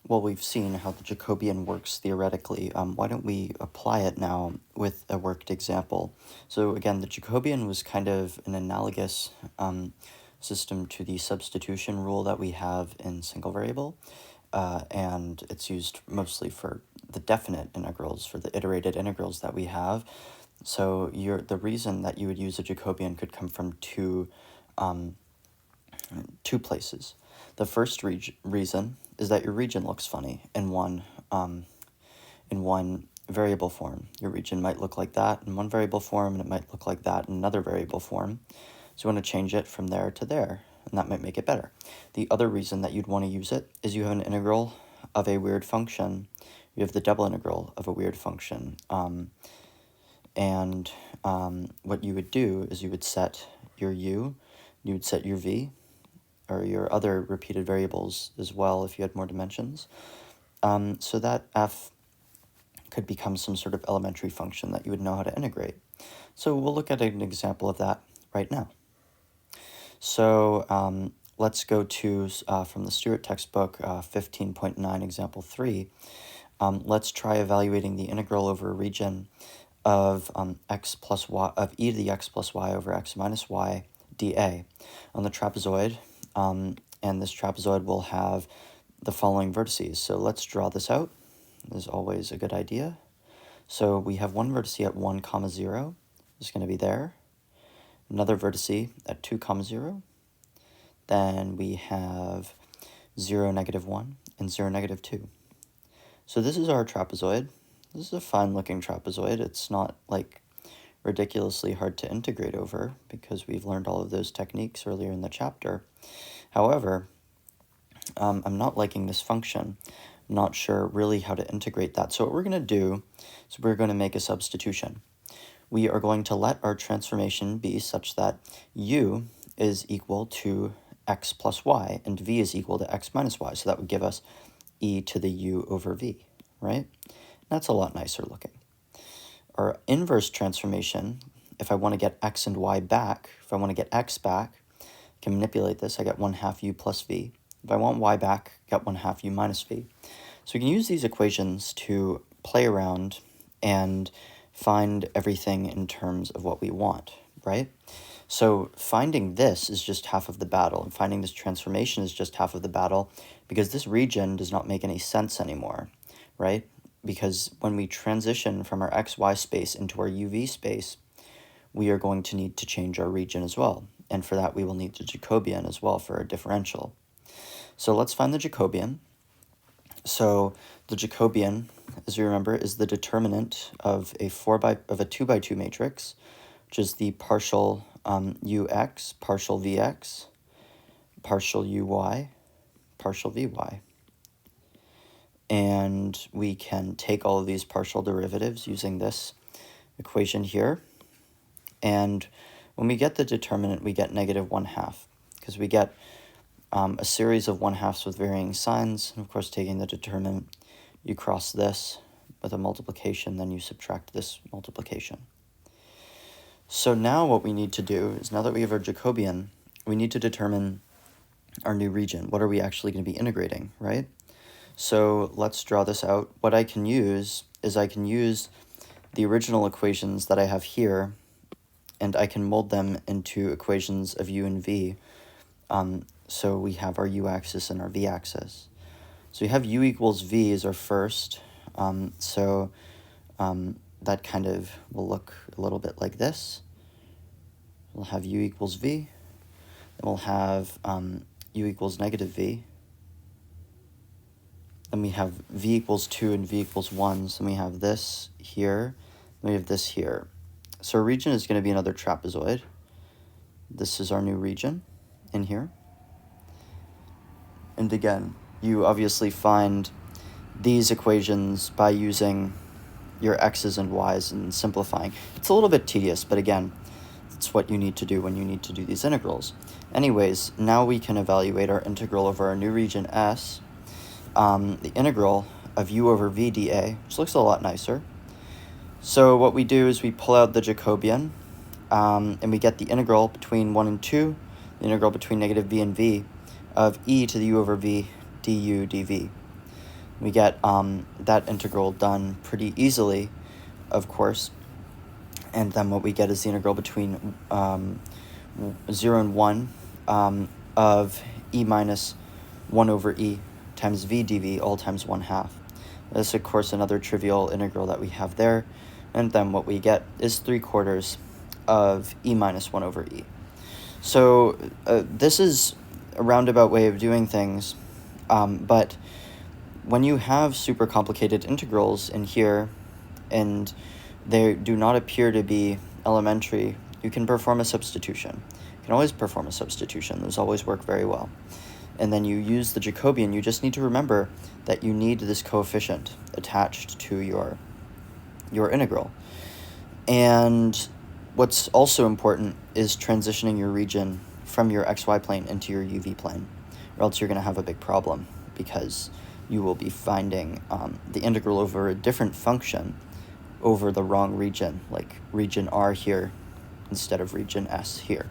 well, we've seen how the Jacobian works theoretically. Why don't we apply it now with a worked example? So again, the Jacobian was kind of an analogous system to the substitution rule that we have in single variable, and it's used mostly for the definite integrals, for the iterated integrals that we have. So the reason that you would use a Jacobian could come from two places. The first reason is that your region looks funny in one variable form. Your region might look like that in one variable form, and it might look like that in another variable form. So you want to change it from there to there, and that might make it better. The other reason that you'd want to use it is you have an integral of a weird function. You have the double integral of a weird function. What you would do is you would set your u, you would set your v, or your other repeated variables as well if you had more dimensions, so that f could become some sort of elementary function that you would know how to integrate. So we'll look at an example of that right now. So let's go to, from the Stewart textbook, 15.9, example 3. Let's try evaluating the integral over a region of x plus y, of e to the x plus y over x minus y dA on the trapezoid, and this trapezoid will have the following vertices. So let's draw this out. This is always a good idea. So we have one vertice at 1, 0. It's going to be there. Another vertice at 2, 0. Then we have 0, -1, and 0, -2. So this is our trapezoid. This is a fine-looking trapezoid. It's not like ridiculously hard to integrate over because we've learned all of those techniques earlier in the chapter. However, I'm not liking this function. I'm not sure really how to integrate that. So what we're going to do is we're going to make a substitution. We are going to let our transformation be such that u is equal to x plus y and v is equal to x minus y. So that would give us e to the u over v, right? That's a lot nicer looking. Our inverse transformation, if I want to get x and y back, if I want to get x back, I can manipulate this. I get 1/2 u plus v. If I want y back, I get 1/2 u minus v. So we can use these equations to play around and find everything in terms of what we want, right? So finding this is just half of the battle, and finding this transformation is just half of the battle, because this region does not make any sense anymore, right? Because when we transition from our xy space into our uv space, we are going to need to change our region as well. And for that, we will need the Jacobian as well for a differential. So let's find the Jacobian. So the Jacobian, as you remember, is the determinant of a 2x2 matrix, which is the partial ux, partial vx, partial uy, partial vy. And we can take all of these partial derivatives using this equation here. And when we get the determinant, we get -1/2, because we get a series of 1/2s with varying signs. And of course, taking the determinant, you cross this with a multiplication, then you subtract this multiplication. So now what we need to do is, now that we have our Jacobian, we need to determine our new region. What are we actually going to be integrating, right? So let's draw this out. What I can use is I can use the original equations that I have here, and I can mold them into equations of u and v. So we have our u-axis and our v-axis. So we have u equals v as our first. That kind of will look a little bit like this. We'll have u equals v. Then we'll have u equals -v. Then we have v equals 2 and v equals 1. So we have this here, and we have this here. So our region is going to be another trapezoid. This is our new region in here. And again, you obviously find these equations by using your x's and y's and simplifying. It's a little bit tedious, but again, it's what you need to do when you need to do these integrals. Anyways, now we can evaluate our integral over our new region S, the integral of u over v dA, which looks a lot nicer. So what we do is we pull out the Jacobian, and we get the integral between 1 and 2, the integral between -v and v, of e to the u over v du dv. We get that integral done pretty easily, of course, and then what we get is the integral between 0 and 1 of e minus 1 over e times v dv, all times 1/2. This is, of course, another trivial integral that we have there, and then what we get is 3/4 of e minus 1 over e. So this is a roundabout way of doing things, but when you have super complicated integrals in here, and they do not appear to be elementary, you can perform a substitution. You can always perform a substitution. Those always work very well. And then you use the Jacobian. You just need to remember that you need this coefficient attached to your integral. And what's also important is transitioning your region from your xy plane into your uv plane, or else you're going to have a big problem, because you will be finding the integral over a different function over the wrong region, like region R here instead of region S here.